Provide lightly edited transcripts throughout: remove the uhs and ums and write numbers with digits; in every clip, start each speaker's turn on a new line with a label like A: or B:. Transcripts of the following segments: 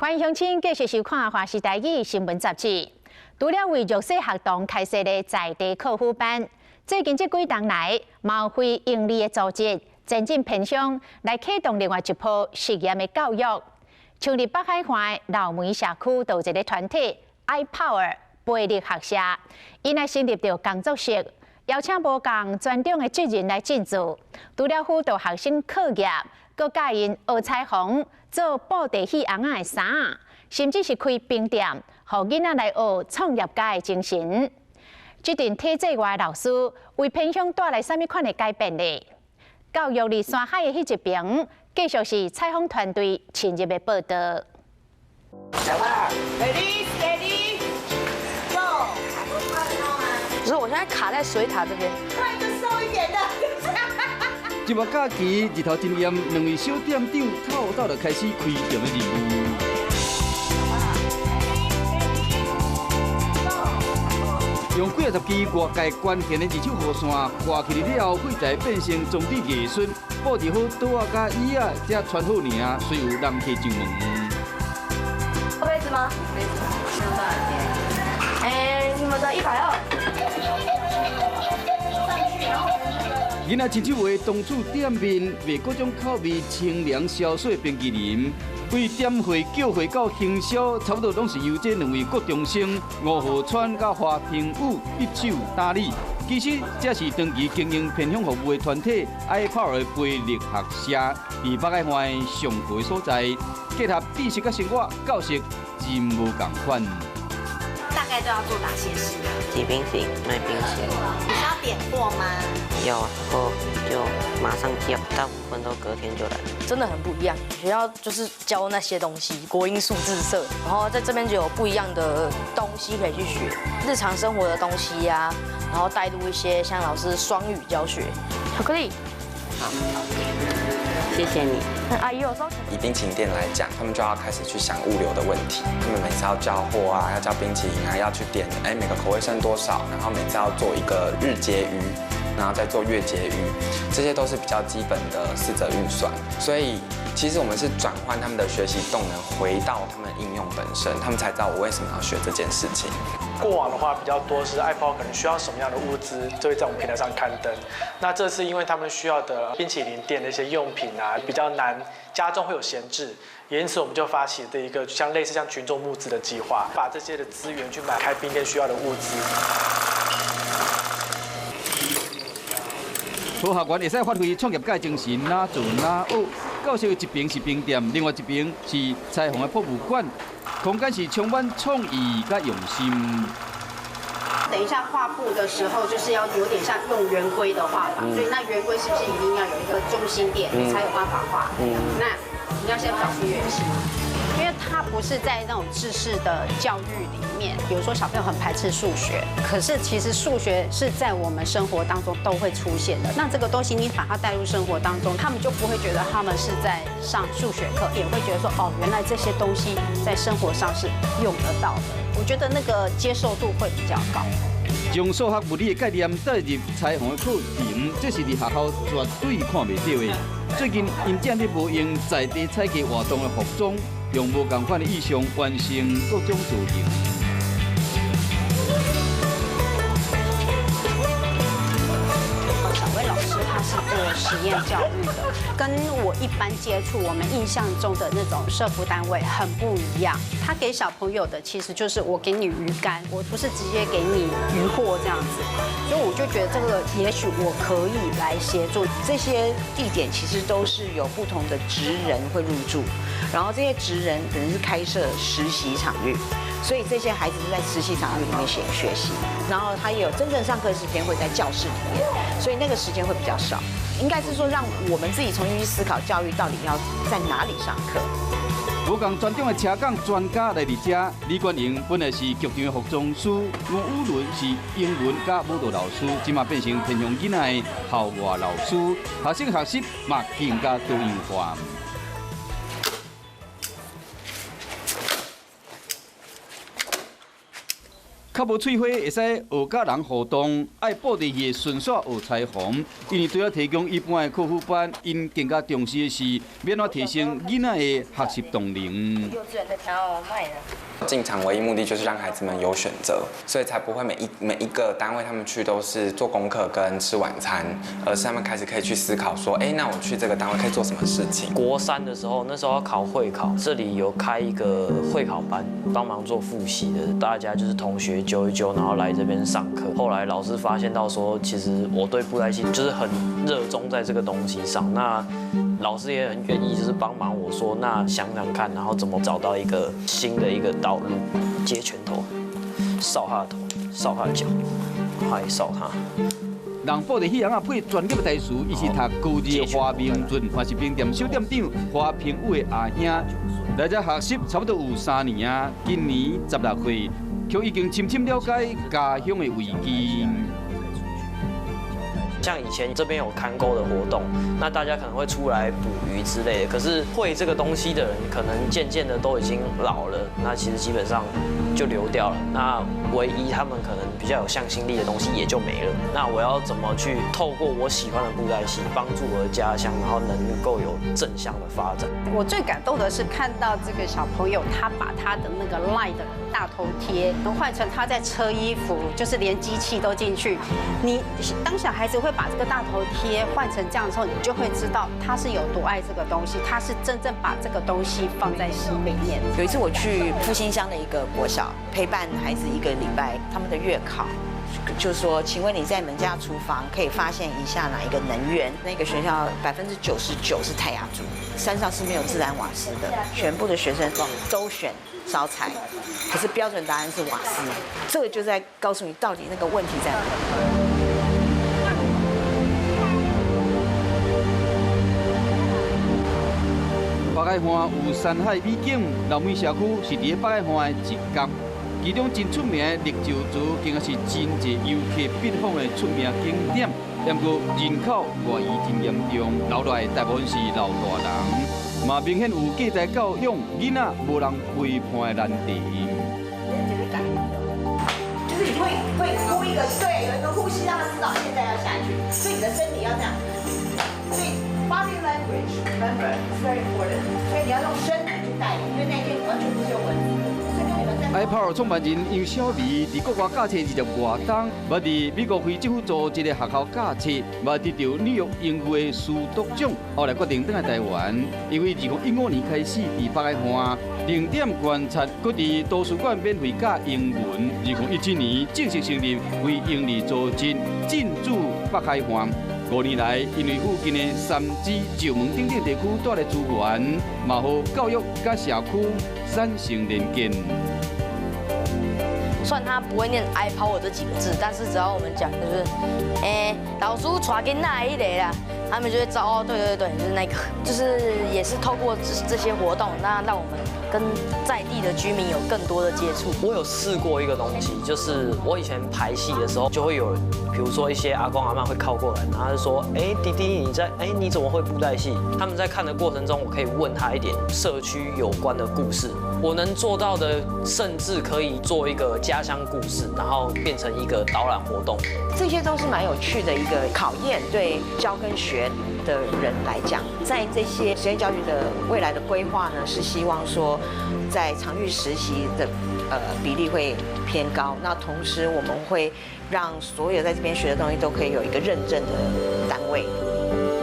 A: 欢迎乡亲继续收看《华视台语新闻杂志》。除了为弱势学童开设的在地课辅班，最近这几年来，毛非营利的组织渐渐偏向来启动另外一波实验的教育。像伫北海岸老梅社区，就有一个团体 iPower 培力学社，因来成立着工作室，邀请无共专长的职人来进驻，除了辅导学生课业，佮教因学裁缝、做布地起红仔的衫，甚至是开冰店，互囡仔来学创业家的精神。这阵体制外的老师为偏乡带来什么款的改变呢？教育里山海的迄一边，继续是采访团队深入的报道。
B: 小二 ，ready， go。
C: 只是我现在卡在水塔这边。
B: 换一个瘦一点的。
D: 一月假期日头真炎，两位小店长透早就开始开店的任务。用几啊十支外界关键的二手雨伞挂起来了后，废材变成装置艺术，布置好桌啊、甲椅啊，才穿好尔，随有人客上门。
C: 喝杯子吗？杯子，现在多少钱？你们的120。
D: 囡仔亲手画冬储店面，卖各种口味清凉消暑的冰淇淋。为点会叫会到行销，差不多拢是由这两位国中生吴浩川甲花平武一手打理。其实这是长期经营偏乡服务的团体iPower培力学社，伫北海岸上高的所在，结合知识甲生活，教识真无共款。
E: 大概都要做哪些事？
F: 挤冰淇淋，卖冰淇淋。
E: 你是要点货吗？
F: 有，然后就马上叫，大部分都隔天就来。
C: 真的很不一样，学校就是教那些东西，国英数自社，然后在这边就有不一样的东西可以去学，日常生活的东西呀，然后带入一些像老师双语教学。巧克力，
F: 好，谢谢你。
C: 阿姨有收钱。
G: 以冰淇淋店来讲，他们就要开始去想物流的问题。他们每次要交货啊，要交冰淇淋啊，要去点，每个口味剩多少，然后每次要做一个日结余，然后再做月结余，这些都是比较基本的4则运算。所以其实我们是转换他们的学习动能，回到他们应用本身，他们才知道我为什么要学这件事情。
H: 过往的话比较多是iPower可能需要什么样的物资，就会在我们平台上刊登。那这次因为他们需要的冰淇淋店的一些用品啊比较难，家中会有闲置，也因此我们就发起的一个类似像群众募资的计划，把这些的资源去买开冰店需要的物资。
D: 好学员会使发挥创业家精神，哪做哪学。教室一边是冰店，另外一边是裁缝的博物馆，空间是充满创意甲用心。
E: 等一下画布的时候，就是要有点像用圆规的画法，所以那圆规是不是一定要有一个中心点，才有办法画？那你要先找出圆心。因为它不是在那种制式的教育里面，比如说小朋友很排斥数学，可是其实数学是在我们生活当中都会出现的。那这个东西你把它带入生活当中，他们就不会觉得他们是在上数学课，也会觉得说哦，原来这些东西在生活上是用得到的。我觉得那个接受度会比较高。
D: 将数学物理的概念带入裁缝的课程，这是伫学校绝对看袂到的。最近因正咧无用在地采集活动的服装，用无同款的意象完成各种造型。
E: 小薇老师他是做实验教育的，跟我一般接触我们印象中的那种社福单位很不一样。他给小朋友的其实就是我给你鱼竿，我不是直接给你鱼货这样子，所以我就觉得这个也许我可以来协助。
I: 这些地点其实都是有不同的职人会入住，然后这些职人可能是开设实习场域，所以这些孩子是在实习场域里面学习，然后他也有真正上课时间会在教室里面，所以那个时间会比较少。应该是说让我们自己重新去思考教育到底要在哪里上课。
D: 无共专长的车港专家来伫这，李冠英本来是剧场的服装师，吴宇伦是英文甲舞蹈老师，即马变成偏乡囡仔的校外老师，学生学习嘛更加多元化。较无喙花会使学甲人互动，爱布地去顺耍学裁缝。因为除了提供一般的课辅班，因更加重视的是免怎提升囡仔的学习动能。
C: 幼稚园在挑卖的。
G: 进场唯一目的就是让孩子们有选择，所以才不会每一个单位他们去都是做功课跟吃晚餐，而是他们开始可以去思考说，那我去这个单位可以做什么事情。
J: 国3的时候，那时候要考会考，这里有开一个会考班，帮忙做复习的，大家就是同学揪一揪，然后来这边上课。后来老师发现到说，其实我对布袋戏就是很热衷在这个东西上，那老师也很愿意就是帮忙我说，那想想看，然后怎么找到一个新的一个道路，接拳头，扫他的头，扫他的脚，还扫他。
D: 人布的戏行啊配专业的台词，伊是读高二的花明俊，嘛是名店小店长花平武的阿兄，来这学习差不多有3年啊，今年16岁，却已经深深了解家乡的危机。
J: 像以前这边有看沟的活动，那大家可能会出来捕鱼之类的。可是会这个东西的人，可能渐渐的都已经老了，那其实基本上就流掉了。那唯一他们可能比较有向心力的东西也就没了。那我要怎么去透过我喜欢的布袋戏，帮助我的家乡，然后能够有正向的发展？
E: 我最感动的是看到这个小朋友，他把他的那个 LINE 的大头贴能换成他在车衣服，就是连机器都进去。你当小孩子会把这个大头贴换成这样的时候，你就会知道他是有多爱这个东西，他是真正把这个东西放在心里面。
I: 有一次我去复兴乡的一个国小陪伴孩子1个礼拜，他们的月考。就说，请问你在你们家厨房可以发现以下哪一个能源？那个学校99%是泰雅族，山上是没有自然瓦斯的，全部的学生都选烧柴，可是标准答案是瓦斯。这个就在告诉你到底那个问题在哪里。
D: 北海岸有山海美景，老美社区是伫北海岸的一角。其中真出名的绿洲族，更是真侪游客必访的出名景点。不过人口外移真严重，留落来大部分是老大人，嘛明显有隔代教养，囡仔无人陪伴的难题。
B: 就是你会呼一个，对，有一个呼吸，让他知道现在要下去，所以你的身体要这样。所以 body language remember is very important， 所以你要用身体去带领，因为那天完全不是用文字。
D: iPower 创办人杨小薇伫国外教册20外冬，捌伫美国非政府组织的学校教册，捌得到纽约英语的书读奖，后来决定返来台湾。因为2015年开始伫北海岸定点观察各地图书馆免费教英文。2017年正式成立为营利组织进驻北海岸。5年来，因为附近的三芝、石门等地区带来资源，嘛互教育甲社区产生连结。
C: 虽然他不会念 iPower 这几个字，但是只要我们讲就是，老师带囡仔一类啦，他们就会知道，对，就是那个，就是也是透过这些活动，那让我们跟在地的居民有更多的接触。
J: 我有试过一个东西，就是我以前排戏的时候，就会有，比如说一些阿公阿嬷会靠过来，然后就说，弟弟你怎么会布袋戏？他们在看的过程中，我可以问他一点社区有关的故事。我能做到的，甚至可以做一个家乡故事，然后变成一个导览活动。
I: 这些都是蛮有趣的一个考验，对教跟学的人来讲，在这些实验教育的未来的规划呢，是希望说，在场域实习的比例会偏高。那同时我们会让所有在这边学的东西都可以有一个认证的单位。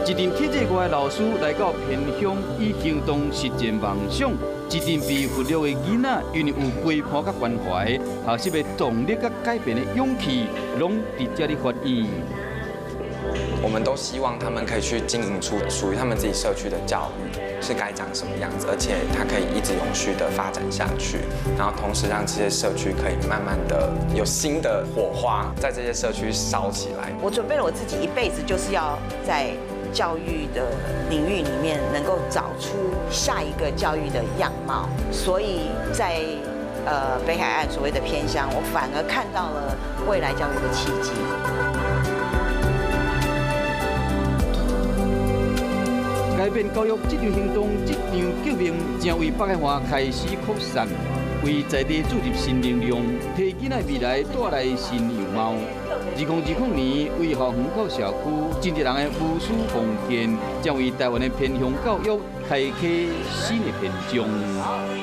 D: 一阵体制外的老师来到偏乡，以行动实践梦想。一阵被忽略的囡仔，因为有陪伴甲关怀，学习的动力甲改变的勇气，拢伫这里发现。
G: 我们都希望他们可以去经营出属于他们自己社区的教育是该长什么样子，而且它可以一直永续的发展下去，然后同时让这些社区可以慢慢的有新的火花在这些社区烧起来。
I: 我准备了我自己一辈子，就是要在教育的领域里面能够找出下一个教育的样貌，所以在北海岸所谓的偏乡，我反而看到了未来教育的契机。
D: 改变教育这场行动，这场革命将为北海岸开始扩散。为在地注入新能量，替囡仔未来带来新样貌。2020年，为校园到社区真济人的无私奉献，将为台湾的偏乡教育开启新的篇章。